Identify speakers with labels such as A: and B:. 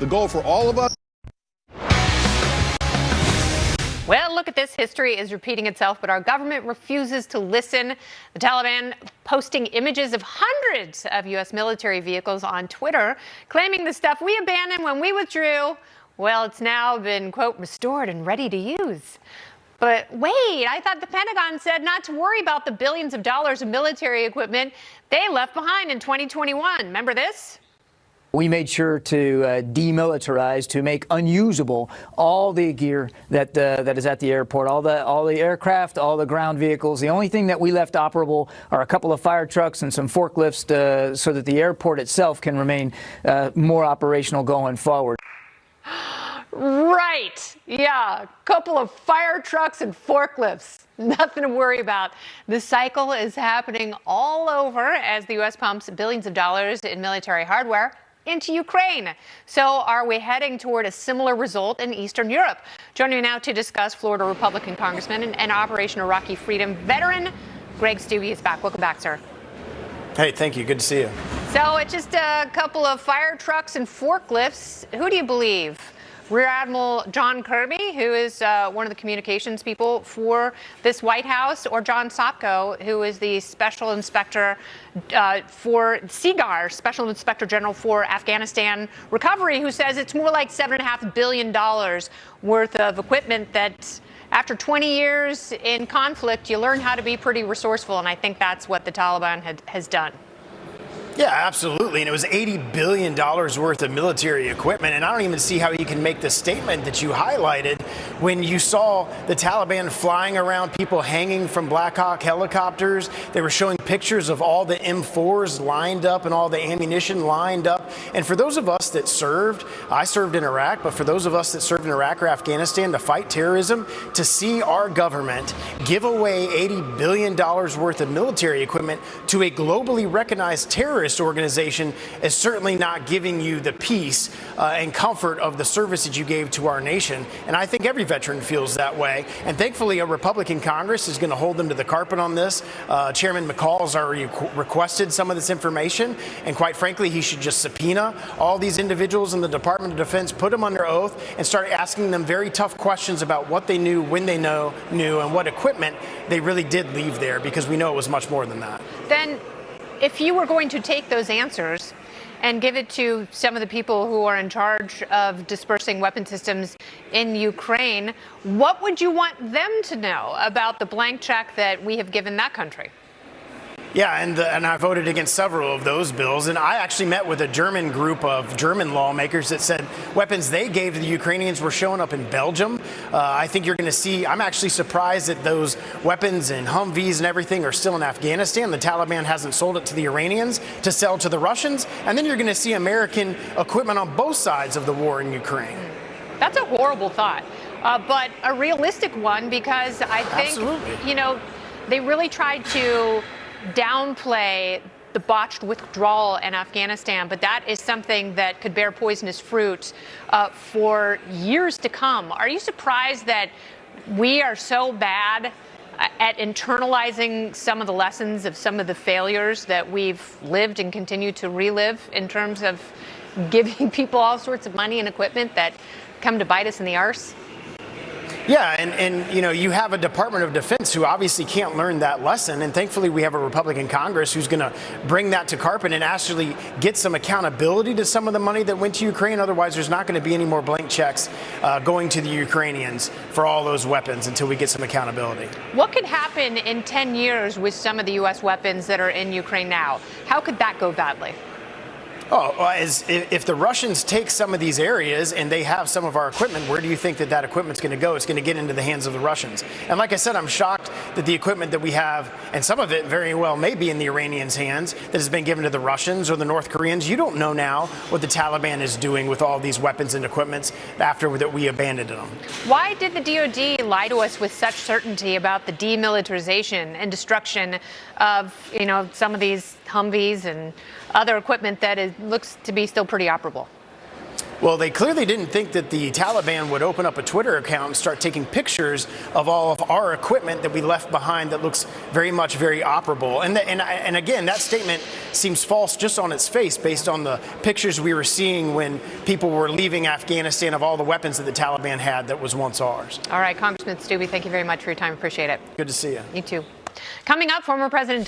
A: The goal for all of us.
B: Well, look at this. History is repeating itself, but our government refuses to listen. The Taliban posting images of hundreds of U.S. military vehicles on Twitter, claiming the stuff we abandoned when we withdrew, well, it's now been, quote, restored and ready to use. But wait, I thought the Pentagon said not to worry about the billions of dollars of military equipment they left behind in 2021. Remember this?
C: We made sure to demilitarize, to make unusable all the gear that is at the airport, all the aircraft, all the ground vehicles. The only thing that we left operable are a couple of fire trucks and some forklifts so that the airport itself can remain more operational going forward.
B: Right. Yeah. A couple of fire trucks and forklifts. Nothing to worry about. The cycle is happening all over as the U.S. pumps billions of dollars in military hardware into Ukraine. So are we heading toward a similar result in Eastern Europe? Joining me now to discuss, Florida Republican Congressman and Operation Iraqi Freedom veteran Greg Steube is back. Welcome back, sir.
D: Hey, thank you. Good to see you.
B: So it's just a couple of fire trucks and forklifts. Who do you believe? Rear Admiral John Kirby, who is one of the communications people for this White House, or John Sopko, who is the Special Inspector for SIGAR, Special Inspector General for Afghanistan Recovery, who says it's more like $7.5 billion worth of equipment that after 20 years in conflict, you learn how to be pretty resourceful. And I think that's what the Taliban has done.
D: Yeah, absolutely. And it was $80 billion worth of military equipment. And I don't even see how you can make the statement that you highlighted when you saw the Taliban flying around, people hanging from Black Hawk helicopters. They were showing pictures of all the M4s lined up and all the ammunition lined up. And for those of us that served, I served in Iraq, but for those of us that served in Iraq or Afghanistan to fight terrorism, to see our government give away $80 billion worth of military equipment to a globally recognized terrorist organization is certainly not giving you the peace and comfort of the service that you gave to our nation. And I think every veteran feels that way. And thankfully, a Republican Congress is going to hold them to the carpet on this. Chairman McCall has already requested some of this information. And quite frankly, he should just subpoena all these individuals in the Department of Defense, put them under oath, and start asking them very tough questions about what they knew, when they knew, and what equipment they really did leave there, because we know it was much more than that.
B: Then, if you were going to take those answers and give it to some of the people who are in charge of dispersing weapon systems in Ukraine, what would you want them to know about the blank check that we have given that country?
D: Yeah, and I voted against several of those bills. And I actually met with a German group of German lawmakers that said weapons they gave to the Ukrainians were showing up in Belgium. I think you're going to see, I'm actually surprised that those weapons and Humvees and everything are still in Afghanistan. The Taliban hasn't sold it to the Iranians to sell to the Russians. And then you're going to see American equipment on both sides of the war in Ukraine.
B: That's a horrible thought, but a realistic one, because I think, you know, they really tried to downplay the botched withdrawal in Afghanistan, but that is something that could bear poisonous fruit for years to come. Are you surprised that we are so bad at internalizing some of the lessons of some of the failures that we've lived and continue to relive in terms of giving people all sorts of money and equipment that come to bite us in the arse?
D: Yeah, and you know, you have a Department of Defense who obviously can't learn that lesson, and thankfully we have a Republican Congress who's going to bring that to carpet and actually get some accountability to some of the money that went to Ukraine. Otherwise, there's not going to be any more blank checks going to the Ukrainians for all those weapons until we get some accountability.
B: What could happen in 10 years with some of the U.S. weapons that are in Ukraine now? How could that go badly?
D: Oh, if the Russians take some of these areas and they have some of our equipment, where do you think that equipment's going to go? It's going to get into the hands of the Russians. And like I said, I'm shocked that the equipment that we have, and some of it very well may be in the Iranians' hands, that has been given to the Russians or the North Koreans. You don't know now what the Taliban is doing with all these weapons and equipments after that we abandoned them.
B: Why did the DOD lie to us with such certainty about the demilitarization and destruction of, you know, some of these Humvees and other equipment that looks to be still pretty operable?
D: Well, they clearly didn't think that the Taliban would open up a Twitter account and start taking pictures of all of our equipment that we left behind that looks very much very operable. And again, that statement seems false just on its face based on the pictures we were seeing when people were leaving Afghanistan of all the weapons that the Taliban had that was once ours.
B: All right, Congressman Stubbe, thank you very much for your time. Appreciate it.
D: Good to see you.
B: You too. Coming up, former President